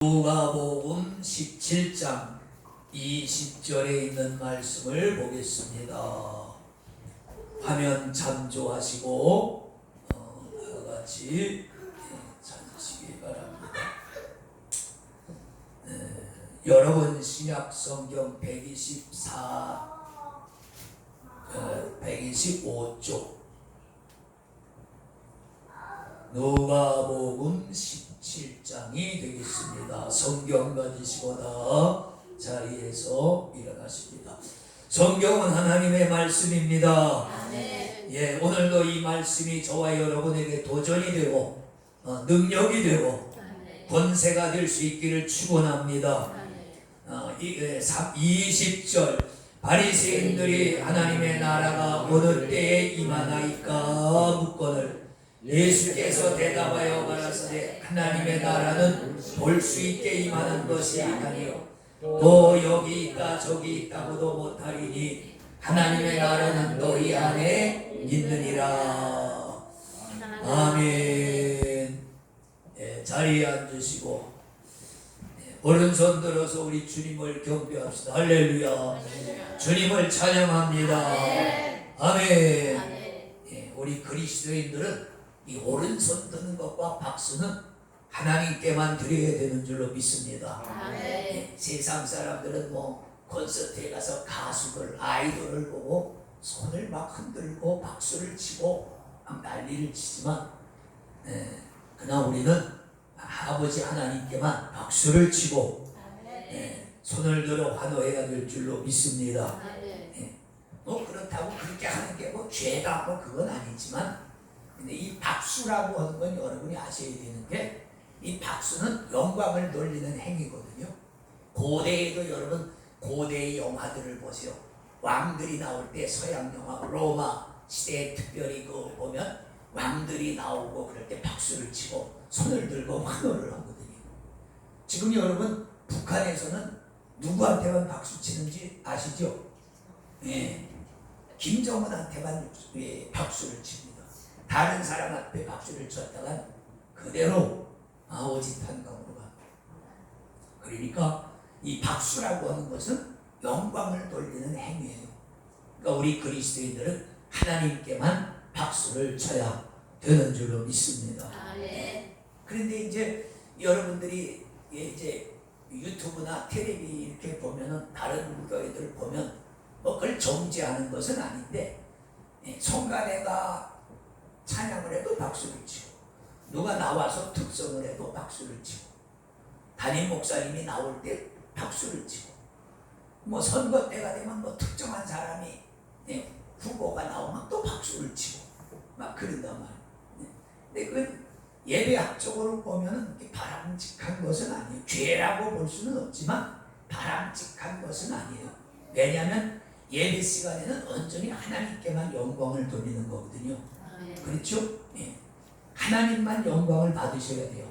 누가복음 17장 20절에 있는 말씀을 보겠습니다. 화면 참조하시고 다같이 찾으시기 바랍니다. 여러분 신약성경 125쪽 누가복음 17장이 되겠습니다. 성경 가지시고 다 자리에서 일어나십니다. 성경은 하나님의 말씀입니다. 예, 오늘도 이 말씀이 저와 여러분에게 도전이 되고 능력이 되고 권세가 될 수 있기를 축원합니다. 20절 바리새인들이 하나님의 나라가 어느 때에 임하나이까 묻거늘 예수께서 대답하여 가라사대 하나님의 나라는 볼 수 있게 임하는 것이 아니요 또 여기 있다 저기 있다고도 못하리니 하나님의 나라는 너희 안에 있느니라. 아멘. 자리에 앉으시고 오른손 들어서 우리 주님을 경배합시다. 할렐루야. 주님을 찬양합니다. 아멘. 우리 그리스도인들은 이 오른손 드는 것과 박수는 하나님께만 드려야 되는 줄로 믿습니다. 세상 사람들은 콘서트에 가서 가수들, 아이돌을 보고 손을 막 흔들고 박수를 치고 막 난리를 치지만 그러나 우리는 아버지 하나님께만 박수를 치고 손을 들어 환호해야 될 줄로 믿습니다. 그렇다고 그렇게 하는 게 죄다 그건 아니지만 근데 이 박수라고 하는 건 여러분이 아셔야 되는 게 이 박수는 영광을 돌리는 행위거든요. 고대에도 여러분 고대의 영화들을 보세요. 왕들이 나올 때 서양 영화 로마 시대에 특별히 보면 왕들이 나오고 그럴 때 박수를 치고 손을 들고 환호를 하거든요. 지금 여러분 북한에서는 누구한테만 박수 치는지 아시죠? 김정은한테만 박수를 칩니다. 다른 사람한테 박수를 쳤다간 그대로 아오지 탄광으로 갑니다. 그러니까 이 박수라고 하는 것은 영광을 돌리는 행위예요. 그러니까 우리 그리스도인들은 하나님께만 박수를 쳐야 되는 줄로 믿습니다. 그런데 이제 여러분들이 이제 유튜브나 텔레비 이렇게 보면은 다른 교회들 보면 그걸 정죄하는 것은 아닌데 성가대가 찬양을 해도 박수를 치고 누가 나와서 특성을 해도 박수를 치고 담임 목사님이 나올 때 박수를 치고 선거 때가 되면 특정한 사람이 후보가 나오면 또 박수를 치고 막 그런단 말이에요. 근데 그 예배학적으로 보면은 바람직한 것은 아니에요. 죄라고 볼 수는 없지만 바람직한 것은 아니에요. 왜냐하면 예배 시간에는 온전히 하나님께만 영광을 돌리는 거거든요. 그렇죠? 하나님만 영광을 받으셔야 돼요.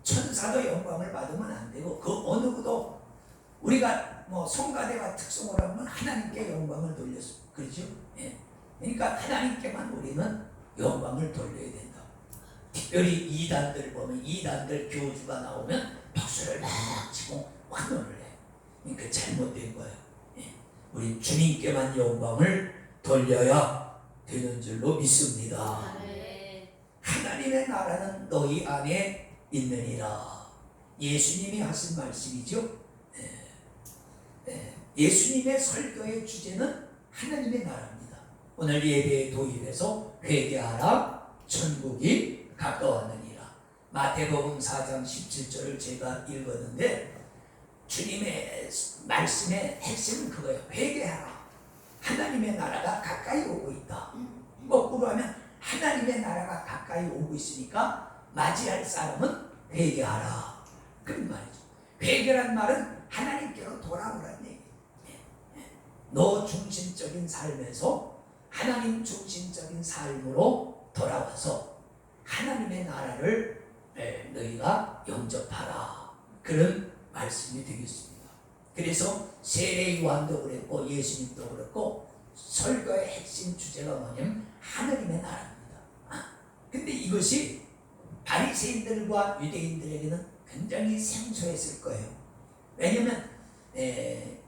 천사도 영광을 받으면 안 되고 그 어느 누구도 우리가 성가대가 특성을 하면 하나님께 영광을 돌렸어. 그렇죠? 그러니까 하나님께만 우리는 영광을 돌려야 된다. 특별히 이단들 보면 이단들 교주가 나오면 박수를 막 치고 환호를 해. 그 잘못된 거예요. 우리 주님께만 영광을 돌려야 되는 줄로 믿습니다. 하나님의 나라는 너희 안에 있느니라. 예수님이 하신 말씀이죠. 예수님의 설교의 주제는 하나님의 나라입니다. 오늘 예배에 도입해서 회개하라 천국이 가까웠느니라. 마태복음 4장 17절을 제가 읽었는데 주님의 말씀의 핵심은 그거예요. 회개하라. 하나님의 나라가 가까이 오고 있다. 거꾸로 하면 하나님의 나라가 가까이 오고 있으니까 맞이할 사람은 회개하라. 그런 말이죠. 회개란 말은 하나님께로 돌아오라는 얘기예요. 너 중심적인 삶에서 하나님 중심적인 삶으로 돌아와서 하나님의 나라를 너희가 영접하라. 그런 말씀이 되겠습니다. 그래서 세례 요한도 그랬고 예수님도 그랬고 설교의 핵심 주제가 뭐냐면 하나님의 나라입니다. 근데 이것이 바리새인들과 유대인들에게는 굉장히 생소했을 거예요. 왜냐면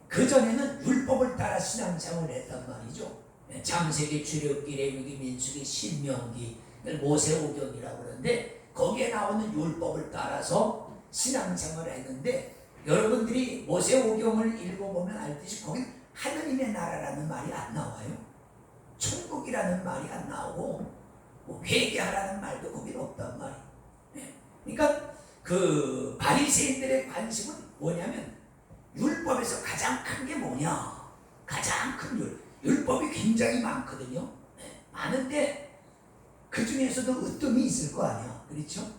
그전에는 율법을 따라 신앙생활을 했단 말이죠. 창세기, 출애굽기, 레위기, 민수기, 신명기, 모세오경이라고 그러는데 거기에 나오는 율법을 따라서 신앙생활을 했는데 여러분들이 모세오경을 읽어보면 알듯이 거기 하느님의 나라라는 말이 안 나와요. 천국이라는 말이 안 나오고 뭐 회개하라는 말도 거기는 없단 말이에요. 그러니까 그 바리새인들의 관심은 뭐냐면 율법에서 가장 큰 게 뭐냐? 가장 큰 율법이 굉장히 많거든요. 많은데 그 중에서도 으뜸이 있을 거 아니야. 그렇죠?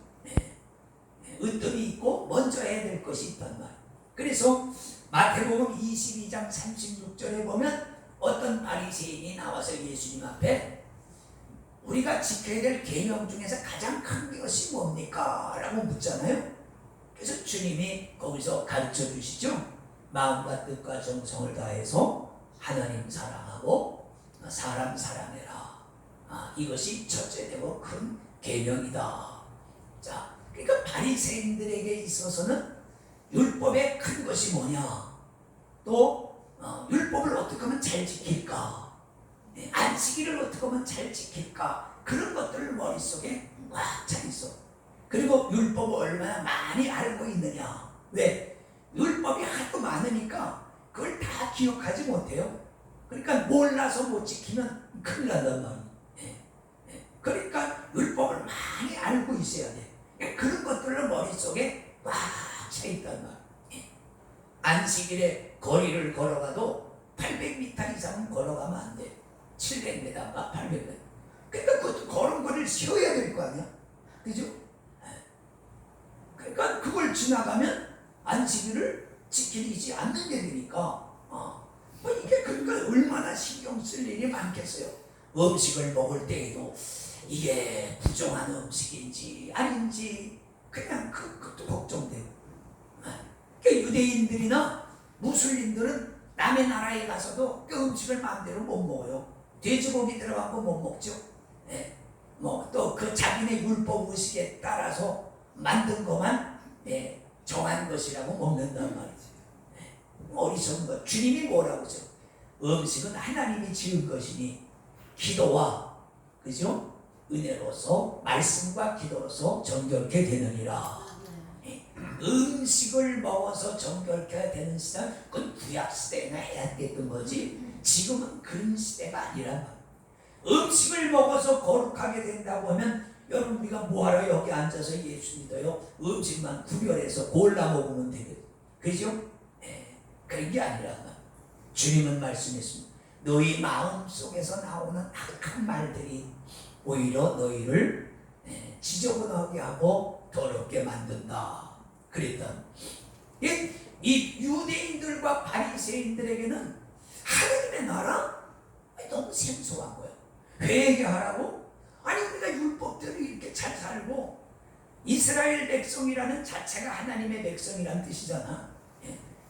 으뜸이 있고 먼저 해야 될 것이 있단 말이에요. 그래서 마태복음 22장 36절에 보면 어떤 바리새인이 나와서 예수님 앞에 우리가 지켜야 될 계명 중에서 가장 큰 것이 뭡니까? 라고 묻잖아요. 그래서 주님이 거기서 가르쳐 주시죠. 마음과 뜻과 정성을 다해서 하나님 사랑하고 사람 사랑해라. 이것이 첫째 되고 큰 계명이다. 자, 그러니까 바리새인들에게 있어서는 율법의 큰 것이 뭐냐? 또 율법을 어떻게 하면 잘 지킬까? 안식일을 어떻게 하면 잘 지킬까? 그런 것들을 머릿속에 꽉 차 있어. 그리고 율법을 얼마나 많이 알고 있느냐? 왜? 율법이 하도 많으니까 그걸 다 기억하지 못해요. 그러니까 몰라서 못 지키면 큰일 난단 말이에요. 그러니까 율법을 많이 알고 있어야 돼. 그런 것들을 머릿속에 꽉 차 있단 말이에요. 안식일에 거리를 걸어가도 800m 이상은 걸어가면 안 돼. 700m인가 800m. 그러니까 그것도 걸은 거리를 쉬어야 될 거 아니야. 그죠? 그러니까 그걸 지나가면 안식일을 지키지 않는 얘기니까 뭐 이게 그러니까 얼마나 신경 쓸 일이 많겠어요. 음식을 먹을 때에도 이게 부정한 음식인지 아닌지 그냥 그것도 걱정되고. 그러니까 유대인들이나 무슬림들은 남의 나라에 가서도 그 음식을 마음대로 못 먹어요. 돼지고기 들어간 거 못 먹죠. 뭐 또 그 자기네 율법 의식에 따라서 만든 것만 정한 것이라고 먹는단 말이지. 어리석은 것. 주님이 뭐라고 하죠? 음식은 하나님이 지은 것이니 기도와 그죠? 은혜로서 말씀과 기도로서 정결케 되느니라. 음식을 먹어서 정결케 되는 시대는 그건 구약 시대나 해야 됐던 거지. 지금은 그런 시대가 아니란 말이야. 음식을 먹어서 거룩하게 된다고 하면 여러분 우리가 뭐하러 여기 앉아서 예수 믿어요? 음식만 구별해서 골라 먹으면 되거든. 그죠? 그런 게 아니라 주님은 말씀했습니다. 너희 마음속에서 나오는 악한 말들이 오히려 너희를 지저분하게 하고 더럽게 만든다. 그랬다. 이 유대인들과 바리새인들에게는 하나님의 나라? 너무 생소한 거예요. 회개하라고? 아니 우리가 율법대로 이렇게 잘 살고 이스라엘 백성이라는 자체가 하나님의 백성이란 뜻이잖아.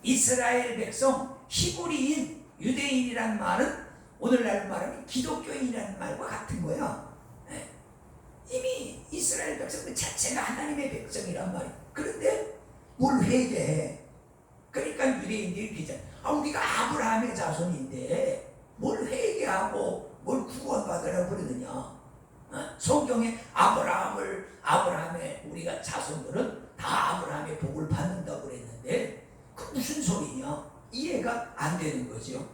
이스라엘 백성, 히브리인, 유대인이라는 말은 오늘날 말하면 기독교인이라는 말과 같은 거야. 이미 이스라엘 백성 자체가 하나님의 백성이란 말이야. 그런데 뭘 회개해? 그러니까 유대인들이 그러잖아. 우리가 아브라함의 자손인데 뭘 회개하고 뭘 구원받으라고 그러느냐. 성경에 아브라함의 우리가 자손들은 다 아브라함의 복을 받는다고 그랬는데 그 무슨 소리냐? 이해가 안 되는 거죠.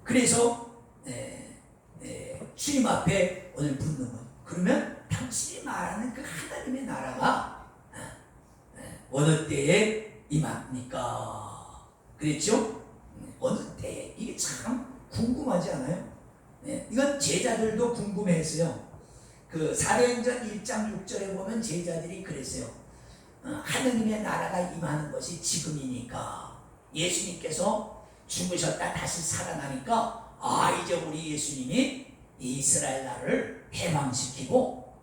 그래서 주님 앞에 오늘 묻는 건 그러면 당신이 말하는 그 하나님의 나라가 어느 때에 임합니까? 그랬죠? 어느 때에? 이게 참 궁금하지 않아요? 이건 제자들도 궁금했어요. 그 사도행전 1장 6절에 보면 제자들이 그랬어요. 하느님의 나라가 임하는 것이 지금이니까 예수님께서 죽으셨다 다시 살아나니까 이제 우리 예수님이 이스라엘 나라를 해방시키고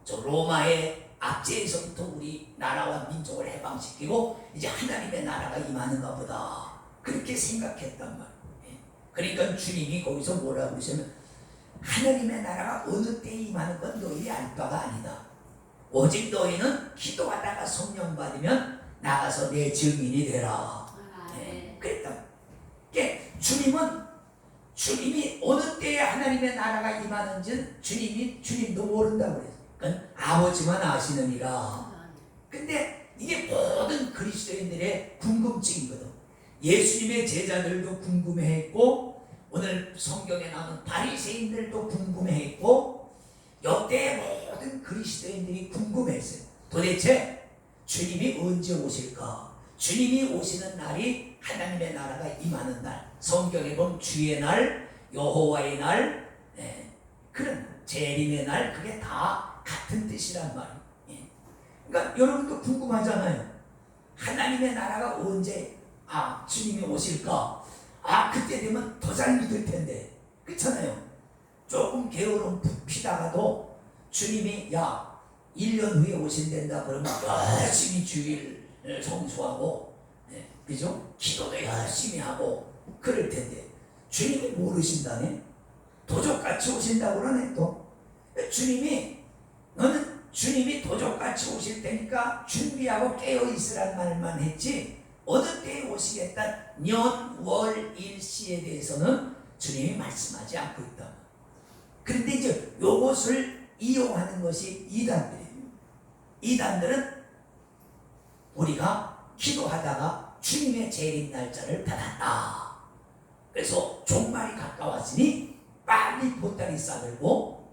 저 로마의 압제에서부터 우리 나라와 민족을 해방시키고 이제 하나님의 나라가 임하는가 보다 그렇게 생각했단 말이에요. 그러니까 주님이 거기서 뭐라고 하시면 하나님의 나라가 어느 때에 임하는 건 너희 알 바가 아니다. 오직 너희는 기도하다가 성령 받으면 나가서 내 증인이 되라. 그랬다. 주님이 어느 때에 하나님의 나라가 임하는지는 주님도 모른다고 그랬어요. 그러니까 아버지만 아시느니라. 근데 이게 모든 그리스도인들의 궁금증이거든. 예수님의 제자들도 궁금해했고, 오늘 성경에 나오는 바리새인들도 궁금해했고, 역대의 모든 그리스도인들이 궁금했어요. 도대체 주님이 언제 오실까? 주님이 오시는 날이 하나님의 나라가 임하는 날, 성경에 보면 주의 날, 여호와의 날, 그런 재림의 날, 그게 다 같은 뜻이란 말이에요. 그러니까 여러분도 궁금하잖아요. 하나님의 나라가 언제 주님이 오실까? 그때 되면 더 잘 믿을 텐데, 그렇잖아요. 조금 게으름 피다가도 주님이 1년 후에 오신댄다 그러면 열심히 주일을 성수하고, 그죠? 기도도 열심히 하고 그럴 텐데, 주님이 모르신다네. 도적같이 오신다고 그러네. 또 너는 주님이 도적같이 오실 테니까 준비하고 깨어있으란 말만 했지, 어느 때에 오시겠다 년, 월, 일시에 대해서는 주님이 말씀하지 않고 있다. 그런데 이제 요것을 이용하는 것이 이단들이에요. 이단들은 우리가 기도하다가 주님의 재림 날짜를 받았다. 그래서 종말이 가까웠으니 빨리 보따리 싸들고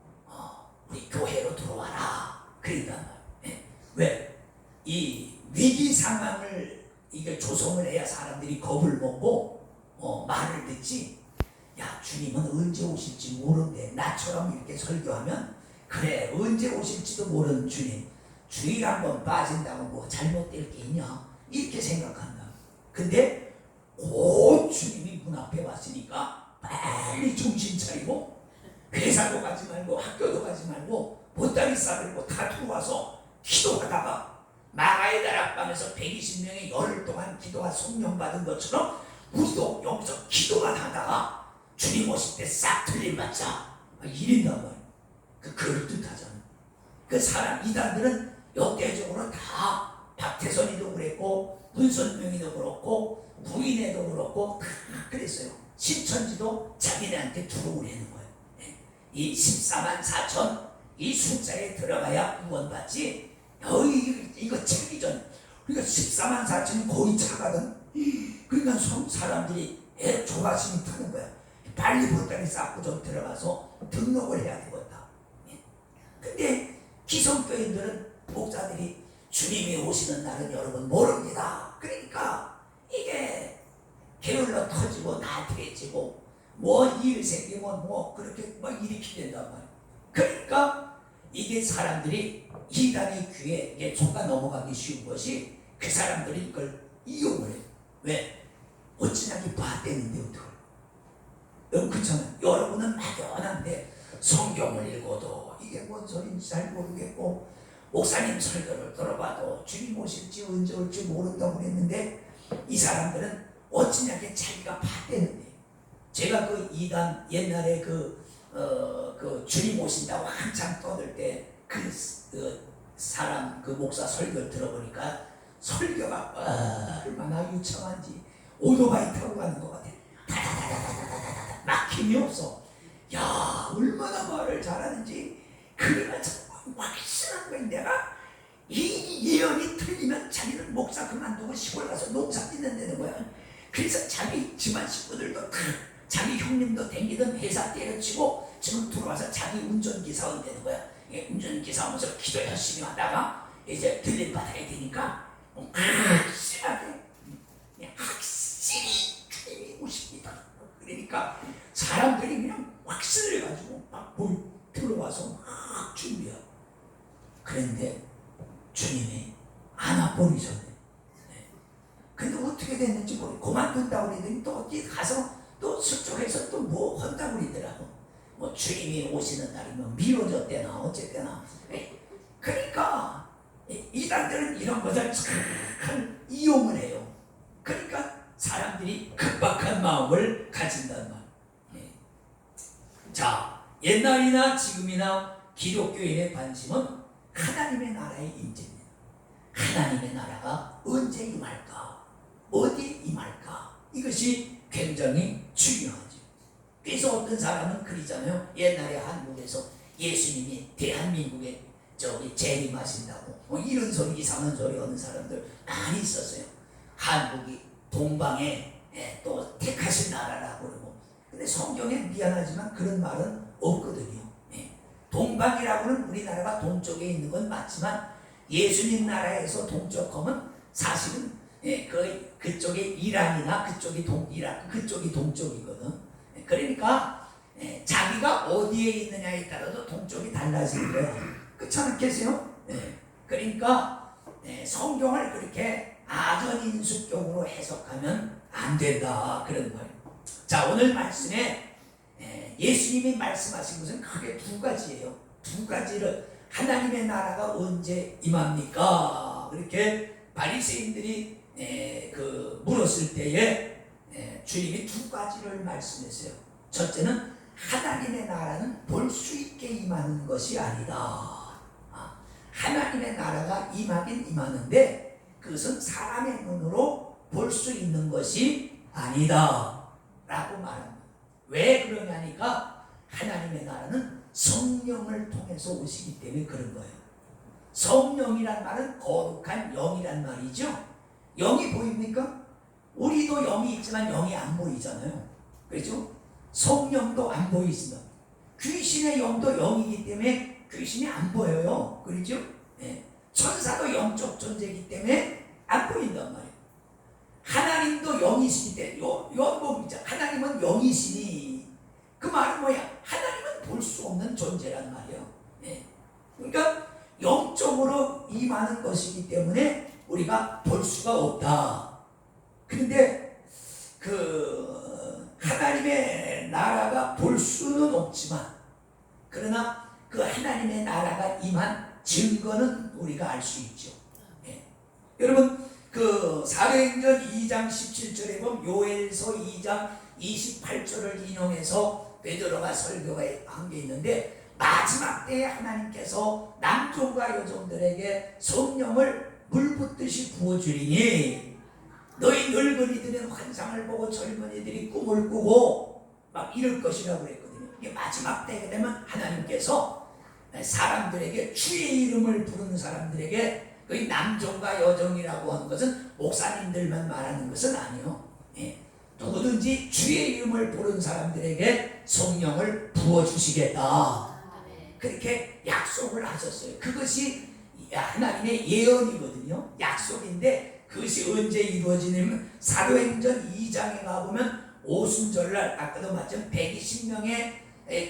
우리 교회로 들어와라. 그런단 말이에요. 왜? 이 위기 상황을 이게 조성을 해야 사람들이 겁을 먹고 말을 듣지. 주님은 언제 오실지 모르는데, 나처럼 이렇게 설교하면 그래 언제 오실지도 모르는 주님, 주일 한번 빠진다고 뭐 잘못될 게 있냐 이렇게 생각한다. 근데 곧 주님이 문 앞에 왔으니까 빨리 정신 차리고 회사도 가지 말고 학교도 가지 말고 보따리 싸들고 다 들어와서 기도하다가 마가의 다락방에서 120명이 열흘 동안 기도가 성령 받은 것처럼 우리도 여기서 기도만 하다가 주님 오실 때 싹 틀림받자 이른단 말이야. 그럴듯하잖아. 그 사람 이단들은 역대적으로 다 박태선이도 그랬고, 문선명이도 그렇고, 부인애도 그렇고 다 그랬어요. 신천지도 자기네한테 들어오려는 거예요. 이 14만 4천 이 숫자에 들어가야 구원받지. 이거 채기 전 그러니까 14만 4천이 거의 차거든. 그러니까 사람들이 조바심이 타는 거야. 빨리 보따리 쌓고 좀 들어가서 등록을 해야 되겠다. 근데 기성교인들은, 목사들이 주님이 오시는 날은 여러분 모릅니다. 그러니까 이게 게을러 터지고 나태해지고 뭐 일 생기면 뭐 그렇게 막 일으키게 된단 말이야. 그러니까 이게 사람들이 이단의 귀에 이게 속아 넘어가기 쉬운 것이, 그 사람들이 이걸 이용을 해요. 왜? 어찌나게 봤대는데 어떡해. 그렇잖아요. 여러분은 막연한데 성경을 읽어도 이게 뭔 소리인지 잘 모르겠고, 목사님 설교를 들어봐도 주님 오실지 언제 올지 모른다고 그랬는데, 이 사람들은 어찌나게 자기가 봤대는데, 제가 그 이단 옛날에 그 주님 오신다고 한참 떠들 때 그 사람 그 목사 설교를 들어보니까 설교가 얼마나 유창한지, 오토바이 타고 가는 것 같아. 다다다다다다다다 막힘이 없어. 얼마나 말을 잘하는지. 그래가 정말 확실한 거야. 내가 이 예언이 틀리면 자기는 목사 그만두고 시골 가서 농사 짓는다는 거야. 그래서 자기 집안 식구들도 다 자기 형님도 댕기던 회사 때려치고 지금 들어와서 자기 운전기사원 되는 거야. 운전기사 하면서 기도 열심히 하다가 이제 들림 받아야 되니까 확실히 주님이 오십니다. 그러니까 사람들이 그냥 확실해가지고 막 들어와서 막 준비하고. 그런데 주님이 안 와버리셨네. 근데 어떻게 됐는지 모르고 그만둔다고 그러더니 또 어디 가서 또 서쪽에서 또 뭐 한다고 그러더라고. 뭐 주님이 오시는 날이면 미뤄졌대나 어쨌대나. 그러니까 이단들은 이런 것을 잘 이용을 해요. 그러니까 사람들이 급박한 마음을 가진단 말이에요. 자, 옛날이나 지금이나 기독교인의 관심은 하나님의 나라의 임재입니다. 하나님의 나라가 언제 임할까? 어디에 임할까? 이것이 굉장히 중요하죠. 그래서 어떤 사람은 그러잖아요. 옛날에 한국에서 예수님이 대한민국에 재림하신다고 이런 소리, 이상한 소리 하는 사람들 많이 있었어요. 한국이 동방에 또 택하신 나라라고 그러고. 근데 성경에 미안하지만 그런 말은 없거든요. 동방이라고는 우리나라가 동쪽에 있는 건 맞지만 예수님 나라에서 동쪽하면 사실은 그쪽에 이란이나 그쪽이 이라크 그쪽이 동쪽이거든. 그러니까 자기가 어디에 있느냐에 따라서 동쪽이 달라지는 거예요. 그렇지 않겠어요? 그러니까 성경을 그렇게 악연인수격으로 해석하면 안 된다 그런 거예요. 자, 오늘 말씀에 예수님이 말씀하신 것은 크게 두 가지예요. 두 가지를 하나님의 나라가 언제 임합니까? 그렇게 바리새인들이 물었을 때에 주님이 두 가지를 말씀했어요. 첫째는 하나님의 나라는 볼 수 있게 임하는 것이 아니다. 하나님의 나라가 임하긴 임하는데 그것은 사람의 눈으로 볼 수 있는 것이 아니다 라고 말합니다. 왜 그러냐니까 하나님의 나라는 성령을 통해서 오시기 때문에 그런 거예요. 성령이란 말은 거룩한 영이란 말이죠. 영이 보입니까? 우리도 영이 있지만 영이 안 보이잖아요. 그렇죠? 성령도 안 보이습니다. 귀신의 영도 영이기 때문에 귀신이 안 보여요. 그렇죠? 천사도 영적 존재이기 때문에 안 보인단 말이에요. 하나님도 영이시기 때문에 하나님은 영이시니 그 말은 뭐야? 하나님은 볼 수 없는 존재란 말이에요. 그러니까 영적으로 임하는 것이기 때문에 우리가 볼 수가 없다. 그런데 하나님의 나라가 볼 수는 없지만 그러나 그 하나님의 나라가 임한 증거는 우리가 알 수 있죠. 여러분 사도행전 2장 17절에 보면 요엘서 2장 28절을 인용해서 베드로가 설교에 한 게 있는데 마지막 때에 하나님께서 남종과 여종들에게 성령을 물 붓듯이 부어주리니 너희 늙은이들은 환상을 보고 젊은이들이 꿈을 꾸고 막 이럴 것이라고 그랬거든요. 이게 마지막 때가 되면 하나님께서 사람들에게 주의 이름을 부르는 사람들에게 그 남종과 여종이라고 하는 것은 목사님들만 말하는 것은 아니요. 누구든지 주의 이름을 부르는 사람들에게 성령을 부어주시겠다. 그렇게 약속을 하셨어요. 그것이 하나님의 예언이거든요. 약속인데 그것이 언제 이루어지냐면 사도행전 2장에 가보면 오순절날 아까도 말씀 120명의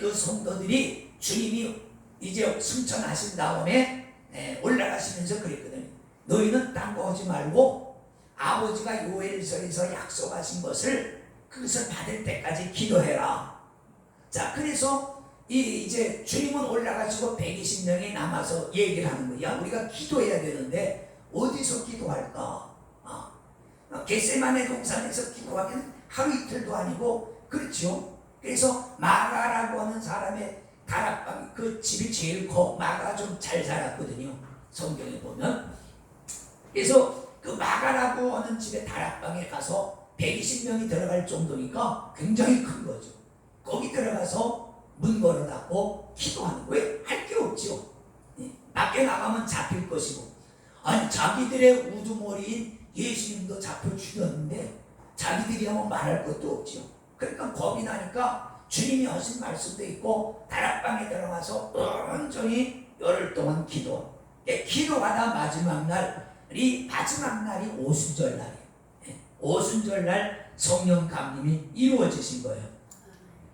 그 성도들이 주님이 이제 승천하신 다음에 올라가시면서 그랬거든요. 너희는 딴 거 하지 말고 아버지가 요엘서에서 약속하신 그것을 받을 때까지 기도해라. 자, 그래서 이제 주님은 올라가시고 120명이 남아서 얘기를 하는 거야. 우리가 기도해야 되는데 어디서 기도할까? 겟세마네 동산에서 기도하면 하루 이틀도 아니고 그렇죠. 그래서 마가라고 하는 사람의 다락방 그 집이 제일 커. 마가가 좀 잘 살았거든요. 성경에 보면. 그래서 그 마가라고 하는 집의 다락방에 가서 120명이 들어갈 정도니까 굉장히 큰 거죠. 거기 들어가서 문 걸어 닫고 기도하는 거예요. 할 게 없죠. 밖에 나가면 잡힐 것이고. 아니 자기들의 우두머리인 예수님도 잡혀 죽였는데 자기들이 하면 말할 것도 없죠. 그러니까 겁이 나니까 주님이 하신 말씀도 있고 다락방에 들어가서 온전히 열흘 동안 기도하다 마지막 날이 오순절 날이에요. 오순절날 성령 강림이 이루어지신 거예요.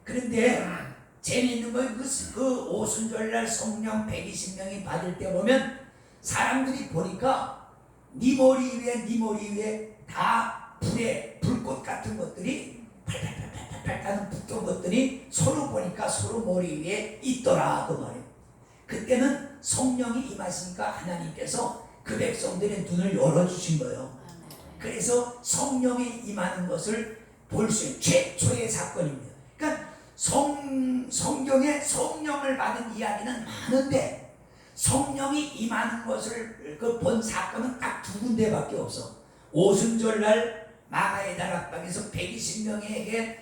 그런데 재미있는 건 그 오순절날 성령 120명이 받을 때 보면 사람들이 보니까 네 머리 위에 다 불꽃 같은 것들이 팔팔팔팔 하는 붙던 것들이 서로 보니까 서로 머리 위에 있더라 그 말이에요. 그때는 성령이 임하시니까 하나님께서 그 백성들의 눈을 열어주신 거예요. 그래서 성령이 임하는 것을 볼 수 있는 최초의 사건입니다. 그러니까 성경에 성령을 받은 이야기는 많은데 성령이 임하는 것을 본 사건은 딱 두 군데밖에 없어. 오순절날 마가의 다락방에서 120명에게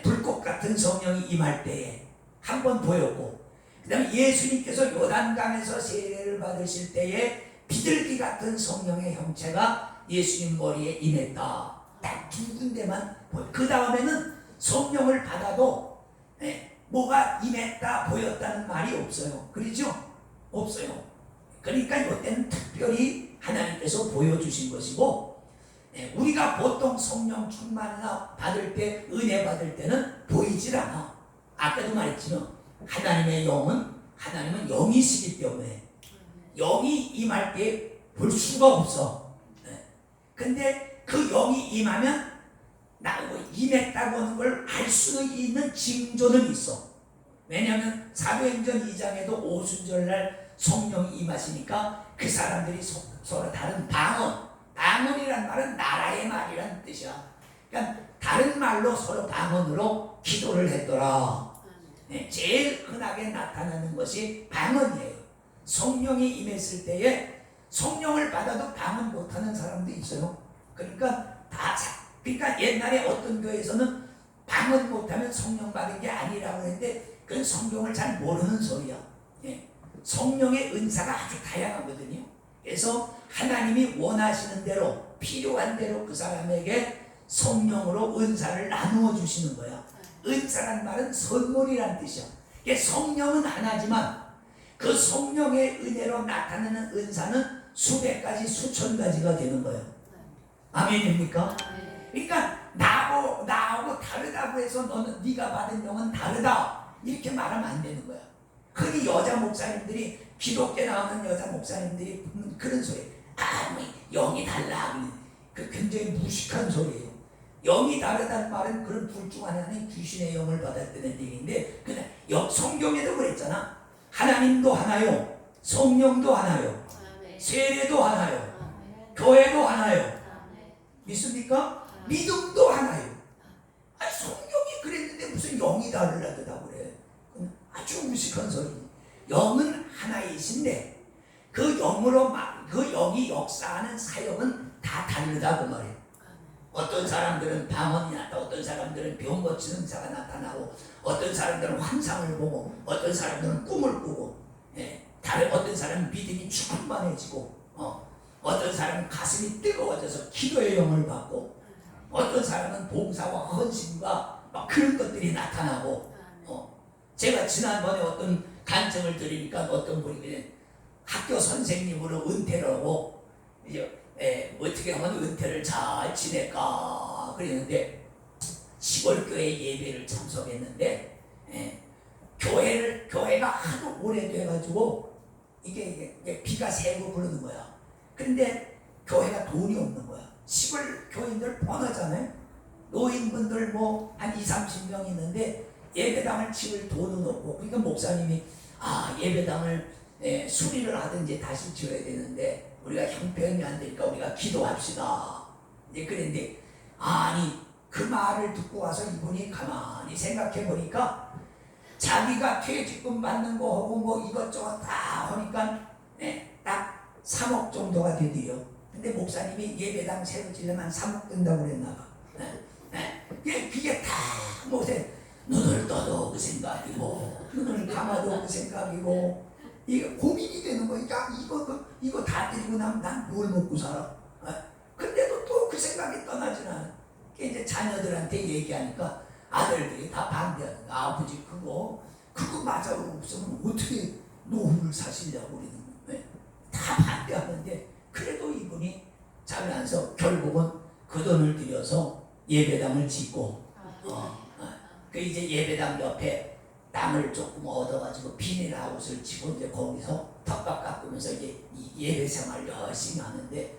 불꽃 같은 성령이 임할 때에 한 번 보였고, 그 다음에 예수님께서 요단강에서 세례를 받으실 때에 비둘기 같은 성령의 형체가 예수님 머리에 임했다. 딱 두 군데만 보여. 그 다음에는 성령을 받아도 뭐가 임했다 보였다는 말이 없어요. 그렇죠? 없어요. 그러니까 이때는 특별히 하나님께서 보여주신 것이고, 우리가 보통 성령 충만이나 받을 때, 은혜 받을 때는 보이질 않아. 아까도 말했지만 하나님은 영이시기 때문에 영이 임할 때 볼 수가 없어. 근데 그 영이 임하면 나고 임했다고 하는 걸 알 수 있는 징조는 있어. 왜냐하면 사도행전 2장에도 오순절날 성령이 임하시니까 그 사람들이 서로 다른 방언이란 말은 나라의 말이란 뜻이야. 그러니까 다른 말로 서로 방언으로 기도를 했더라. 제일 흔하게 나타나는 것이 방언이에요. 성령이 임했을 때에 성령을 받아도 방언 못하는 사람도 있어요. 그러니까 옛날에 어떤 교회에서는 방언 못하면 성령 받은 게 아니라고 했는데 그건 성경을 잘 모르는 소리야. 성령의 은사가 아주 다양하거든요. 그래서 하나님이 원하시는 대로, 필요한 대로 그 사람에게 성령으로 은사를 나누어 주시는 거야. 은사란 말은 선물이란 뜻이야. 성령은 하나지만 그 성령의 은혜로 나타나는 은사는 수백 가지, 수천 가지가 되는 거예요. 아멘입니까? 그러니까 나하고 다르다고 해서 네가 받은 영은 다르다 이렇게 말하면 안 되는 거야. 흔히 여자 목사님들이, 기독교 나오는 여자 목사님들이 그런 소리, 뭐 영이 달라, 그 굉장히 무식한 소리예요. 영이 다르다는 말은 그런 둘 중 하나는 귀신의 영을 받았다는 얘기인데, 그냥 성경에도 그랬잖아. 하나님도 하나요, 성령도 하나요, 세례도 하나요, 교회도 하나요. 믿습니까? 믿음도 하나요. 성경이 그랬는데 무슨 영이 다르다고 그래. 아주 무식한 소리. 영은 하나이신데 그 영이 역사하는 사역은 다 다르다고 말해. 어떤 사람들은 방언이 나타나고, 어떤 사람들은 병 고치는 자가 나타나고, 어떤 사람들은 환상을 보고, 어떤 사람들은 꿈을 꾸고, 어떤 사람은 믿음이 충만해지고, 어떤 사람은 가슴이 뜨거워져서 기도의 영을 받고, 어떤 사람은 봉사와 헌신과 막 그런 것들이 나타나고, 제가 지난번에 어떤 간증을 드리니까 어떤 분이 학교 선생님으로 은퇴를 하고 이제 어떻게 하면 은퇴를 잘 지낼까 그랬는데 시골교회 예배를 참석했는데 교회가 하도 오래돼가지고 이게 비가 새고 그러는 거야. 그런데 교회가 돈이 없는 거야. 시골 교인들 뻔하잖아요. 노인분들 뭐 한 20-30명 있는데 예배당을 지을 돈은 없고, 그러니까 목사님이 예배당을 수리를 하든지 다시 지어야 되는데 우리가 형편이 안 되니까 우리가 기도합시다. 이제 그랬는데 그 말을 듣고 와서 이분이 가만히 생각해 보니까 자기가 퇴직금 받는 거 하고 뭐 이것저것 다 하니까 딱 3억 정도가 되더요. 근데 목사님이 예배당 새로 지려면 3억 든다고 그랬나 봐. 그게 다 못해. 눈을 떠도 그 생각이고, 눈을 감아도 그 생각이고, 이게 고민이 되는 거야. 이거 다 드리고 나면 난 뭘 먹고 살아? 근데도 또 그 생각이 떠나질 않아. 이제 자녀들한테 얘기하니까 아들들이 다 반대하는 거야. 아버지 그거 맞아. 없으면 어떻게 노후를 사시려고 그러는 거야. 다 반대하는데 그래도 이분이 잘나서 결국은 그 돈을 들여서 예배당을 짓고, 그 이제 예배당 옆에 땅을 조금 얻어가지고 비닐하우스를 치고 이제 거기서 텃밭 가꾸면서 이제 예배 생활 열심히 하는데,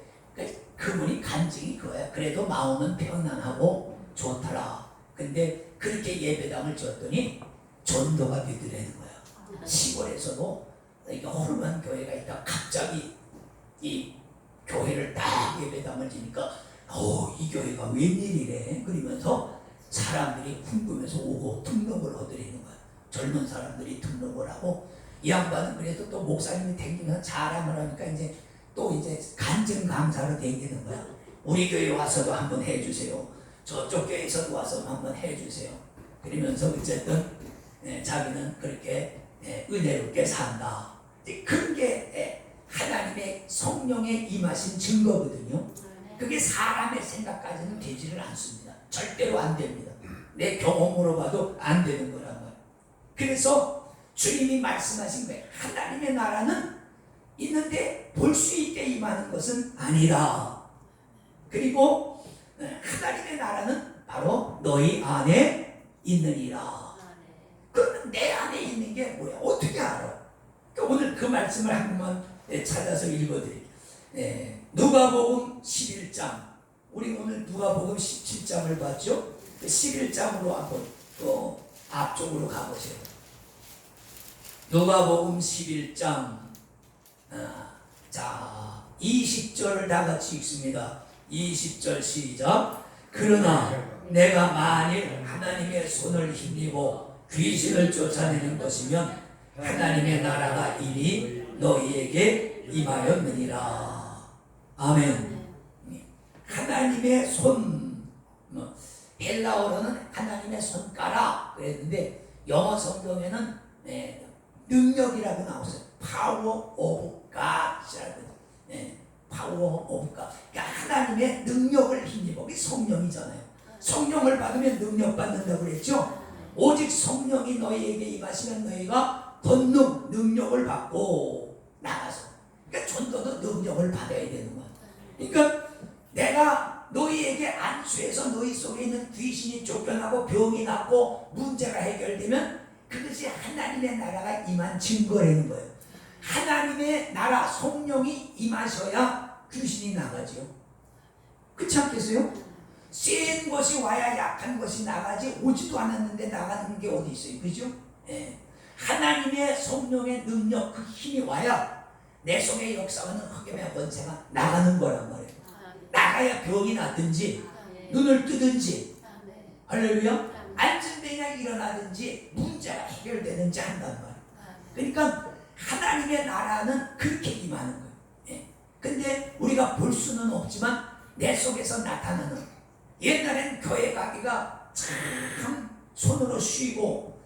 그분이 간증이 그거야. 그래도 마음은 평안하고 좋더라. 근데 그렇게 예배당을 줬더니 전도가 되더라는 거야. 시골에서도 이게 호르몬 교회가 있다. 갑자기 이 교회를 딱 예배당을 지니까 이 교회가 웬일이래 그러면서 사람들이 궁금해서 오고 등록을 하더라는 거야. 젊은 사람들이 등록을 하고 이 양반은 그래도 또 목사님이 댕기면 잘하면 하니까 이제 또 이제 간증 강사로 댕기는 거야. 우리 교회 와서도 한번 해주세요. 저쪽 교회에서도 와서 한번 해주세요. 그러면서 어쨌든 자기는 그렇게 은혜롭게 산다. 그런 게 하나님의 성령의 임하신 증거거든요. 그게 사람의 생각까지는 되지를 않습니다. 절대로 안 됩니다. 내 경험으로 봐도 안 되는 거란 말이에요. 그래서 주님이 말씀하신 거예요. 하나님의 나라는 있는데 볼 수 있게 임하는 것은 아니라. 그리고 하나님의 나라는 바로 너희 안에 있느니라. 그러면 내 안에 있는 게 뭐야? 어떻게 알아? 그러니까 오늘 그 말씀을 한 번만 찾아서 읽어드릴게요. 누가복음 11장. 우리 오늘 누가복음 17장을 봤죠? 11장으로 한번 또 앞쪽으로 가보세요. 누가복음 11장. 자, 20절을 다 같이 읽습니다. 20절 시작. 그러나 내가 만일 하나님의 손을 힘입어 귀신을 쫓아내는 것이면 하나님의 나라가 이미 너희에게 임하였느니라. 아멘. 하나님의 손, 헬라어로는 하나님의 손가락 그랬는데 영어 성경에는 능력이라고 나왔어요. Power of God이라고. Power of God. 그러니까 하나님의 능력을 힘입어. 그게 성령이잖아요. 성령을 받으면 능력 받는다고 그랬죠. 오직 성령이 너희에게 임하시면 너희가 권능, 능력을 받고 나가서. 그러니까 전도도 능력을 받아야 되는 거야. 그러니까 내가 너희에게 안수해서 너희 속에 있는 귀신이 쫓겨나고 병이 낫고 문제가 해결되면 그것이 하나님의 나라가 임한 증거라는 거예요. 하나님의 나라 성령이 임하셔야 귀신이 나가죠. 그렇지 않겠어요? 센 것이 와야 약한 것이 나가지 오지도 않았는데 나가는 게 어디 있어요? 그죠? 하나님의 성령의 능력 그 힘이 와야 내 속에 역사하는 흑염의 권세가 나가는 거란 말이에요. 나가야 병이 낫든지 눈을 뜨든지 할렐루야 앉은 데냐 일어나든지 문제가 해결되든지 한단 말이에요. 그러니까 하나님의 나라는 그렇게 임하는 거예요. 근데 우리가 볼 수는 없지만 내 속에서 나타나는. 옛날엔 교회 가기가 참 손으로 쉬고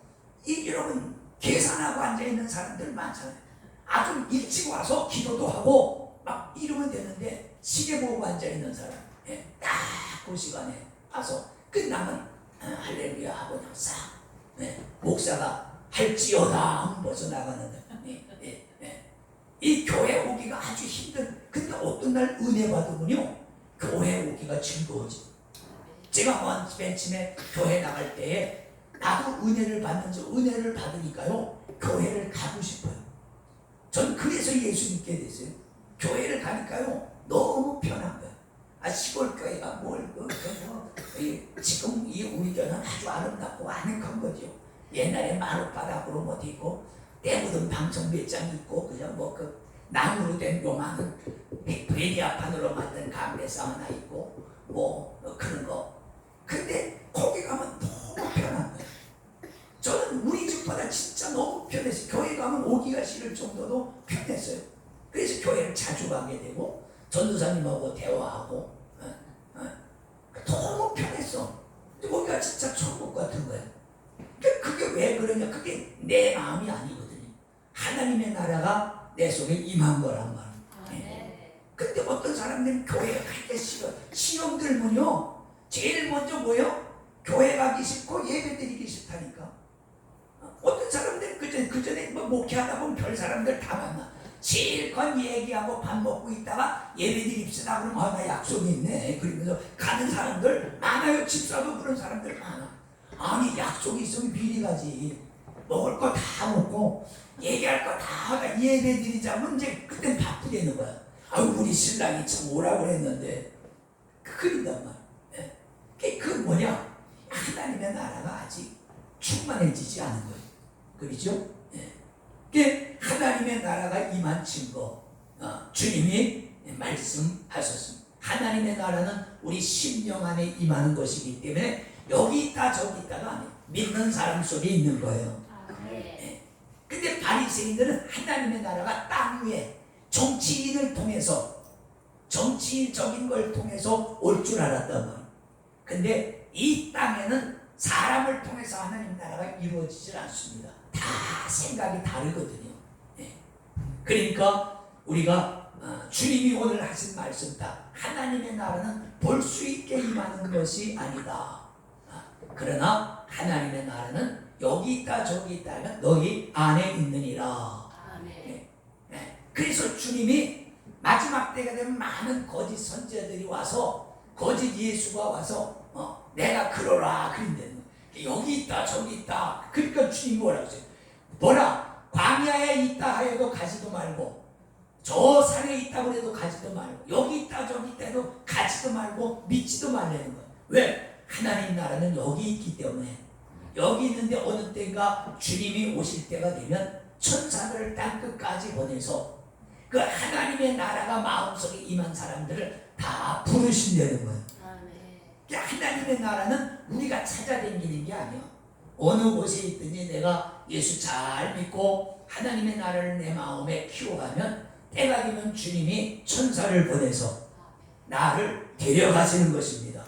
여러분 계산하고 앉아있는 사람들 많잖아요. 아주 일찍 와서 기도도 하고 막 이러면 되는데 시계 보고 앉아있는 사람. 딱 그 시간에 와서 끝나면 할렐루야 하고 싹 목사가 할지어다 하면 벌써 나가는데 이 교회 오기가 아주 힘든. 근데 어떤 날 은혜 받으면요 교회 오기가 즐거워지. 제가 맨 처음에 교회 나갈 때에 나도 은혜를 받는지 은혜를 받으니까요 교회를 가고 싶어요. 전 그래서 예수 믿게 됐어요. 교회를 가니까요 너무 편한 거예요. 시골 교회가 지금 이 우리 교회는 아주 아름답고 아늑한 거죠. 옛날에 마룻바닥으로 뭐 있고 때 묻은 방청 몇 장 있고 그냥 그 나무로 된 요만한 베니아판으로 만든 감배사 하나 있고 그런 거. 근데 거기 가면 너무 편한 거예요. 저는 우리 집보다 진짜 너무 편했어요. 교회 가면 오기가 싫을 정도로 편했어요. 그래서 교회를 자주 가게 되고 전도사님하고 대화하고 너무 편했어. 거기가 진짜 천국 같은 거야. 그게 왜 그러냐? 그게 내 마음이 아니거든요. 하나님의 나라가 내 속에 임한 거란 말이에요. 근데 어떤 사람들은 교회 가기 싫어. 시험 들면요 제일 먼저 뭐요? 교회 가기 싫고 예배 드리기 싫다니까. 어떤 사람들은 그 전에 목회하다 보면 별 사람들 다 만나. 실컷 얘기하고 밥 먹고 있다가 예배 드립시다 그러면 나 약속이 있네. 그러면서 가는 사람들 많아요. 집사도 그런 사람들 많아. 아니 약속이 있으면 미리 가지. 먹을 거 다 먹고 얘기할 거 다 하다 예배 드리자면 이제 그땐 바쁘겠는 거야. 우리 신랑이 참 오라고 그랬는데 그런단 말이야. 그 뭐냐? 하나님의 나라가 아직 충만해지지 않은 거예요. 그렇죠? 그게 하나님의 나라가 임한 증거. 주님이 말씀하셨습니다. 하나님의 나라는 우리 심령 안에 임하는 것이기 때문에 여기 있다 저기 있다가 아니에요. 믿는 사람 속에 있는 거예요. 근데 바리새인들은 하나님의 나라가 땅 위에 정치인을 통해서, 정치적인 걸 통해서 올 줄 알았단 말이에요. 근데 이 땅에는 사람을 통해서 하나님 나라가 이루어지질 않습니다. 다 생각이 다르거든요. 그러니까 우리가 주님이 오늘 하신 말씀 딱, 하나님의 나라는 볼 수 있게 임하는 것이 아니다. 그러나 하나님의 나라는 여기 있다 저기 있다 하면 너희 안에 있느니라. 그래서 주님이 마지막 때가 되면 많은 거짓 선지자들이 와서, 거짓 예수가 와서 내가 그러라 그런다는 거예요. 여기 있다 저기 있다. 그러니까 주님이 뭐라고 했어요? 뭐라 광야에 있다 하여도 가지도 말고, 저 산에 있다고 해도 가지도 말고, 여기 있다 저기 있다 해도 가지도 말고 믿지도 말라는 거예요. 왜? 하나님 나라는 여기 있기 때문에. 여기 있는데 어느 때가 주님이 오실 때가 되면 천사들을 땅끝까지 보내서 그 하나님의 나라가 마음속에 임한 사람들을 다 부르신다는 거예요. 하나님의 나라는 우리가 찾아다니는 게 아니야. 어느 곳에 있든지 내가 예수 잘 믿고 하나님의 나라를 내 마음에 키워가면 때가 되면 주님이 천사를 보내서 나를 데려가시는 것입니다.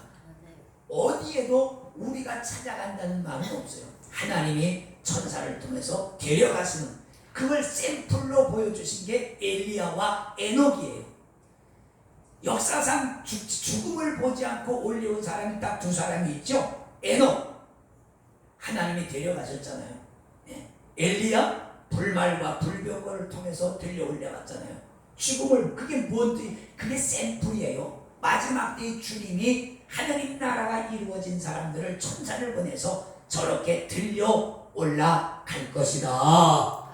어디에도 우리가 찾아간다는 마음은 없어요. 하나님이 천사를 통해서 데려가시는, 그걸 샘플로 보여주신 게 엘리야와 에녹이에요. 역사상 죽음을 보지 않고 올려온 사람이 딱 두 사람이 있죠. 에녹, 하나님이 데려가셨잖아요. 엘리야, 불말과 불병거를 통해서 들려 올려갔잖아요. 죽음을, 그게 뭔지, 그게 샘플이에요. 마지막 때 주님이 하나님 나라가 이루어진 사람들을 천사를 보내서 저렇게 들려 올라갈 것이다.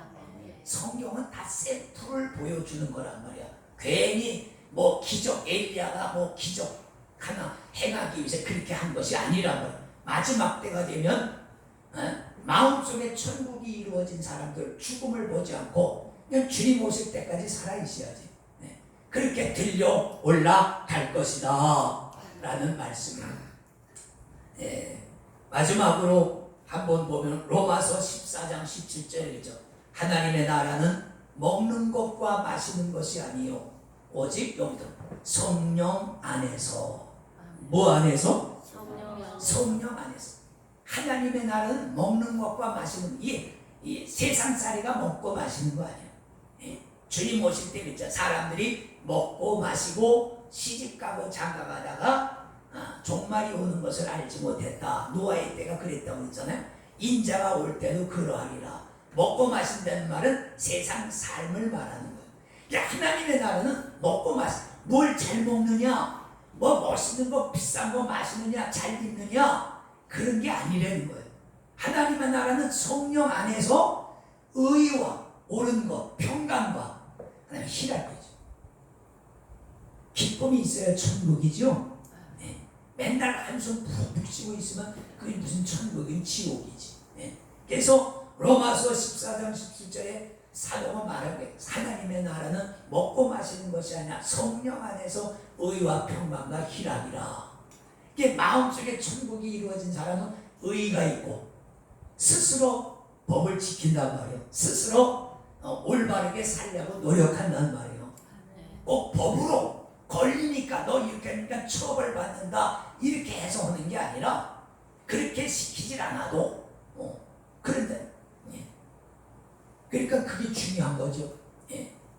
성경은 다 샘플을 보여주는 거란 말이야. 괜히 뭐 기적, 엘리야가 뭐 기적 하나 행하기 위해서 그렇게 한 것이 아니란 말이야. 마지막 때가 되면 마음속에 천국이 이루어진 사람들, 죽음을 보지 않고 그냥 주님 오실 때까지 살아있어야지. 그렇게 들려 올라갈 것이다 라는 말씀입니다. 마지막으로 한번 보면 로마서 14장 17절이죠. 하나님의 나라는 먹는 것과 마시는 것이 아니요 오직 여기도 성령 안에서. 뭐 안에서? 성령 안에서. 하나님의 나라는 먹는 것과 마시는, 이 세상살이가 먹고 마시는 거 아니에요. 주님 오실 때 그랬죠. 사람들이 먹고 마시고 시집가고 장가가다가 종말이 오는 것을 알지 못했다. 노아의 때가 그랬다고 했잖아요. 인자가 올 때도 그러하리라. 먹고 마신다는 말은 세상 삶을 말하는 거예요. 그러니까 하나님의 나라는 먹고 뭘 잘 먹느냐, 뭐 멋있는 거 비싼 거 마시느냐, 잘 입느냐, 그런 게 아니라는 거예요. 하나님의 나라는 성령 안에서 의와 옳은 것, 평강과 그다음에 희락이죠. 기쁨이 있어야 천국이죠. 맨날 한숨 푹푹 쉬고 있으면 그게 무슨 천국인 지옥이지. 그래서 로마서 14장 17절에 사도가 말하고 있어요. 하나님의 나라는 먹고 마시는 것이 아니라 성령 안에서 의와 평강과 희락이라. 이게 마음속에 천국이 이루어진 사람은 의가 있고 스스로 법을 지킨단 말이에요. 스스로 올바르게 살려고 노력한단 말이에요. 꼭 법으로 걸리니까 너 이렇게 하니까 처벌받는다 이렇게 해서 하는 게 아니라 그렇게 시키질 않아도 그런데 그러니까 그게 중요한 거죠.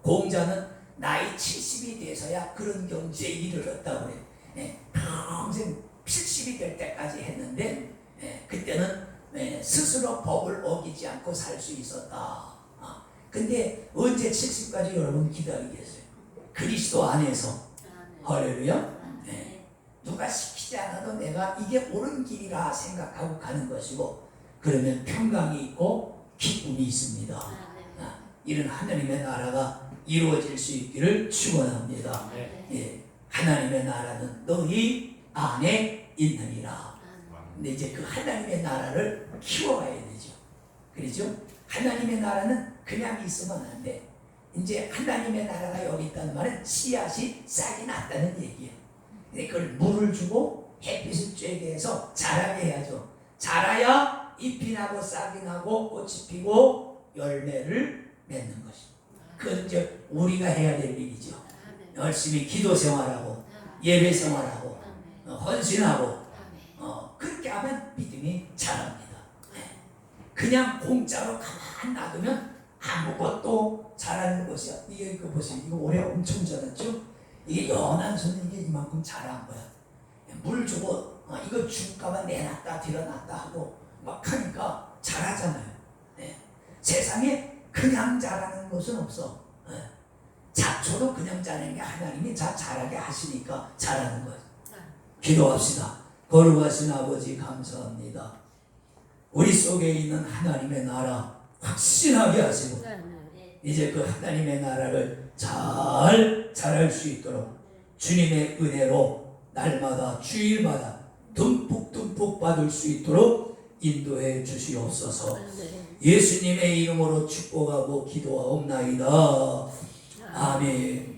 공자는 나이 70이 돼서야 그런 경지에 이르렀다고 그래요. 평생 70이 될 때까지 했는데 그때는 스스로 법을 어기지 않고 살 수 있었다. 근데 언제 70까지 여러분 기다리겠어요? 그리스도 안에서. 할렐루야. 누가 시키지 않아도 내가 이게 옳은 길이라 생각하고 가는 것이고, 그러면 평강이 있고 기쁨이 있습니다. 이런 하나님의 나라가 이루어질 수 있기를 축원합니다. 하나님의 나라는 너희 안에 있느니라. 근데 이제 그 하나님의 나라를 키워가야 되죠. 그렇죠? 하나님의 나라는 그냥 있으면 안 돼. 이제 하나님의 나라가 여기 있다는 말은 씨앗이 싹이 났다는 얘기예요. 그걸 물을 주고 햇빛을 쬐게 해서 자라게 해야죠. 자라야 잎이 나고 싹이 나고 꽃이 피고 열매를 맺는 것입니다. 그건 이제 우리가 해야 될 일이죠. 열심히 기도 생활하고 예배 생활하고 헌신하고 그렇게 하면 믿음이 자랍니다. 그냥 공짜로 가만 놔두면 아무것도 자라는 것이야. 이게 그 보세요. 이거 올해 엄청 자랐죠? 이게 연한 손은 이게 이만큼 자란 거야. 물 주고 이거 줄까봐 내놨다 들여놨다 하고 막 하니까 자라잖아요. 세상에 그냥 자라는 것은 없어. 잡초도 그냥 자라는 게 하나님이 자라게 하시니까 자라는 거예요. 기도합시다. 거룩하신 아버지 감사합니다. 우리 속에 있는 하나님의 나라 확신하게 하시고 이제 그 하나님의 나라를 잘 자랄 수 있도록 주님의 은혜로 날마다 주일마다 듬뿍 받을 수 있도록 인도해 주시옵소서. 예수님의 이름으로 축복하고 기도하옵나이다. 아멘.